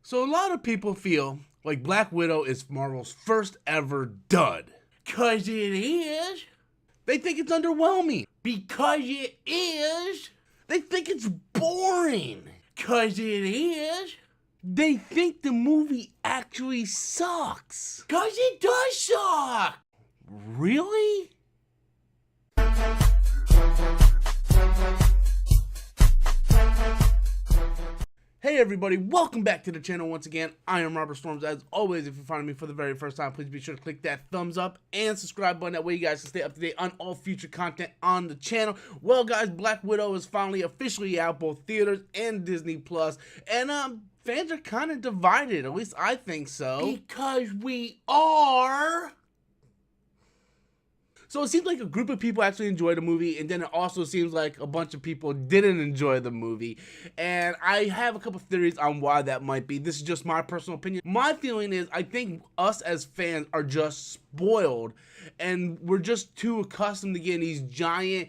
So a lot of people feel like Black Widow is Marvel's first ever dud. Cause it is. They think it's underwhelming. Because it is. They think it's boring. Cause it is. They think the movie actually sucks. Cause it does suck. Really? Hey everybody, welcome back to the channel once again. I am Robert Storms. As always, if you're finding me for the very first time, please be sure to click that thumbs up and subscribe button. That way you guys can stay up to date on all future content on the channel. Well guys, Black Widow is finally officially out both theaters and Disney Plus, and fans are kind of divided, at least I think so. Because we are. So it seems like a group of people actually enjoyed the movie, and then it also seems like a bunch of people didn't enjoy the movie. And I have a couple theories on why that might be. This is just my personal opinion. My feeling is I think us as fans are just spoiled, and we're just too accustomed to getting these giant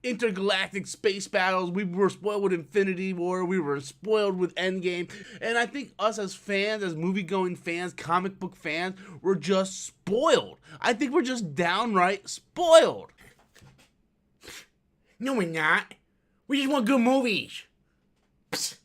intergalactic space battles. We were spoiled with Infinity War, we were spoiled with Endgame, and I think us as fans, as movie-going fans, comic book fans, we're just spoiled. I think we're just downright spoiled. No, we're not. We just want good movies. Psst.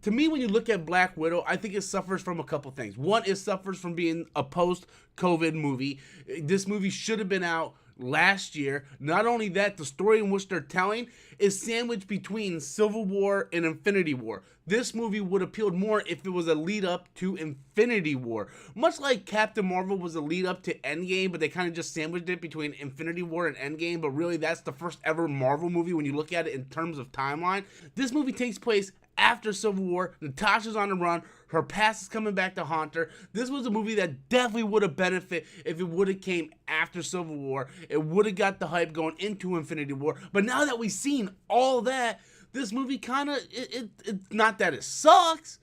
To me, when you look at Black Widow, I think it suffers from a couple things. One, it suffers from being a post-COVID movie. This movie should have been out last year. Not only that, the story in which they're telling is sandwiched between Civil War and Infinity War. This movie would appeal more if it was a lead up to Infinity War. Much like Captain Marvel was a lead up to Endgame, but they kind of just sandwiched it between Infinity War and Endgame, but really that's the first ever Marvel movie when you look at it in terms of timeline. This movie takes place after Civil War. Natasha's on the run. Her past is coming back to haunt her. This was a movie that definitely would have benefited if it would have came after Civil War. It would have got the hype going into Infinity War. But now that we've seen all that, this movie kind of, it's not that it sucks.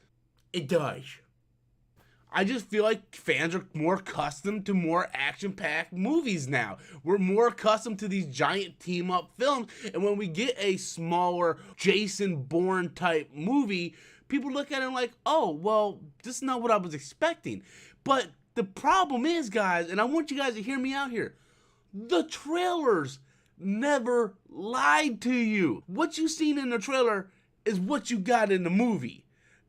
It does. I just feel like fans are more accustomed to more action-packed movies now. We're more accustomed to these giant team-up films, and when we get a smaller Jason Bourne type movie, people look at it like, oh, well, this is not what I was expecting. But the problem is, guys, and I want you guys to hear me out here, the trailers never lied to you. What you seen in the trailer is what you got in the movie.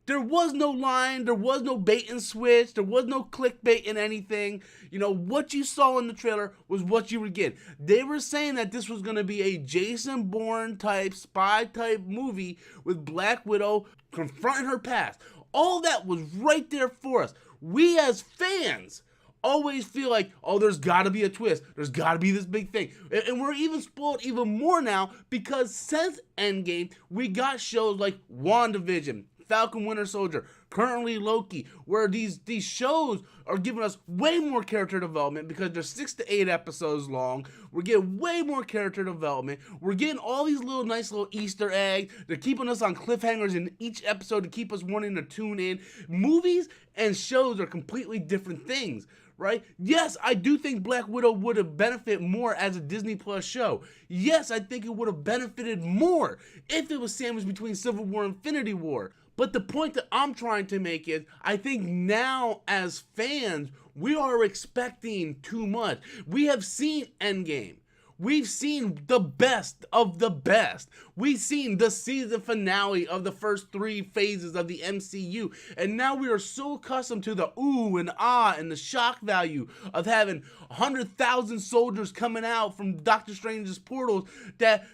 There was no line, there was no bait and switch, there was no clickbait in anything. You know, what you saw in the trailer was what you would get. They were saying that this was going to be a Jason Bourne type, spy type movie with Black Widow confronting her past. All that was right there for us. We as fans always feel like, oh, there's got to be a twist. There's got to be this big thing. And we're even spoiled even more now because since Endgame, we got shows like WandaVision, Falcon Winter Soldier, currently Loki, where these shows are giving us way more character development because they're 6 to 8 episodes long. We're getting way more character development. We're getting all these little nice little Easter eggs. They're keeping us on cliffhangers in each episode to keep us wanting to tune in. Movies and shows are completely different things, right? Yes, I do think Black Widow would have benefited more as a Disney Plus show. Yes, I think it would have benefited more if it was sandwiched between Civil War and Infinity War. But the point that I'm trying to make is, I think now as fans, we are expecting too much. We have seen Endgame. We've seen the best of the best. We've seen the season finale of the first 3 phases of the MCU. And now we are so accustomed to the ooh and ah and the shock value of having 100,000 soldiers coming out from Doctor Strange's portals that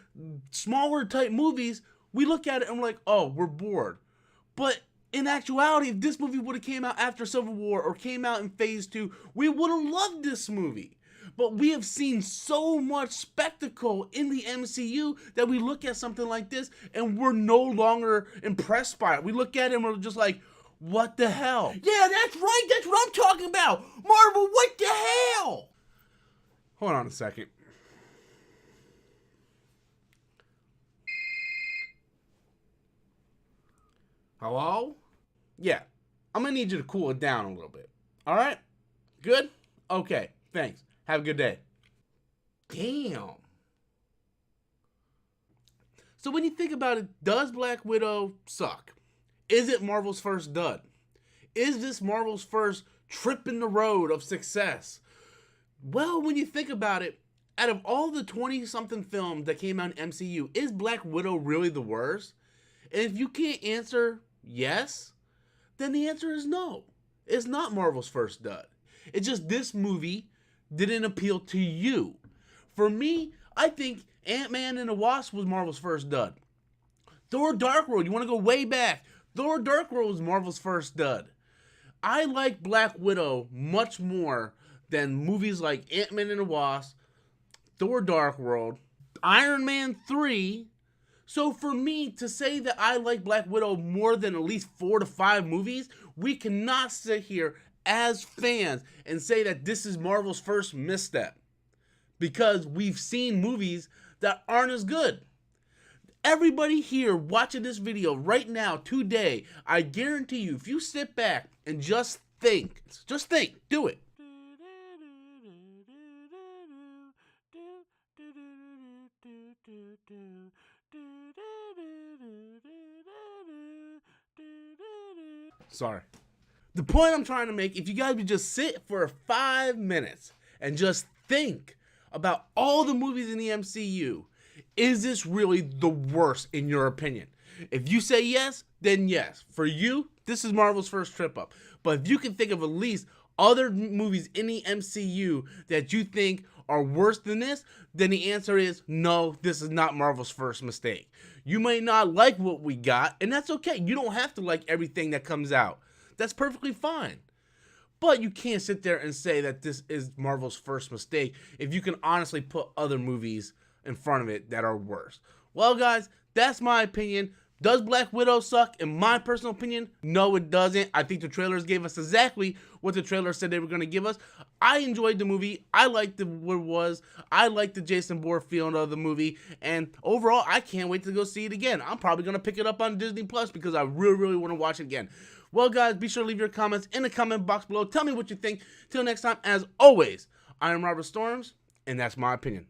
smaller type movies, we look at it and we're like, oh, we're bored. But in actuality, if this movie would have came out after Civil War or came out in phase 2, we would have loved this movie. But we have seen so much spectacle in the MCU that we look at something like this and we're no longer impressed by it. We look at it and we're just like, what the hell? Yeah, that's right. That's what I'm talking about. Marvel, what the hell? Hold on a second. Hello? Yeah, I'm gonna need you to cool it down a little bit. All right? Good? Okay, thanks. Have a good day. Damn. So when you think about it, does Black Widow suck? Is it Marvel's first dud? Is this Marvel's first trip in the road of success? Well, when you think about it, out of all the 20-something films that came out in MCU, is Black Widow really the worst? And if you can't answer yes, then the answer is no. It's not Marvel's first dud. It's just this movie didn't appeal to you. For me, I think Ant-Man and the Wasp was Marvel's first dud. Thor Dark World, you want to go way back. Thor Dark World was Marvel's first dud. I like Black Widow much more than movies like Ant-Man and the Wasp, Thor Dark World, Iron Man 3. So for me to say that I like Black Widow more than at least 4 to 5 movies, we cannot sit here as fans and say that this is Marvel's first misstep. Because we've seen movies that aren't as good. Everybody here watching this video right now, today, I guarantee you, if you sit back and just think, do it. Sorry. The point I'm trying to make, if you guys would just sit for 5 minutes and just think about all the movies in the MCU, is this really the worst in your opinion? If you say yes, then yes. For you, this is Marvel's first trip up. But if you can think of at least other movies in the MCU that you think are worse than this, then the answer is no, this is not Marvel's first mistake. You may not like what we got, and that's okay. You don't have to like everything that comes out. That's perfectly fine. But you can't sit there and say that this is Marvel's first mistake if you can honestly put other movies in front of it that are worse. Well, guys, that's my opinion. Does Black Widow suck? In my personal opinion, no, it doesn't. I think the trailers gave us exactly what the trailer said they were going to give us. I enjoyed the movie. I liked what it was. I liked the Jason Bourne feeling of the movie. And overall, I can't wait to go see it again. I'm probably going to pick it up on Disney Plus because I really, really want to watch it again. Well, guys, be sure to leave your comments in the comment box below. Tell me what you think. Till next time, as always, I am Robert Storms, and that's my opinion.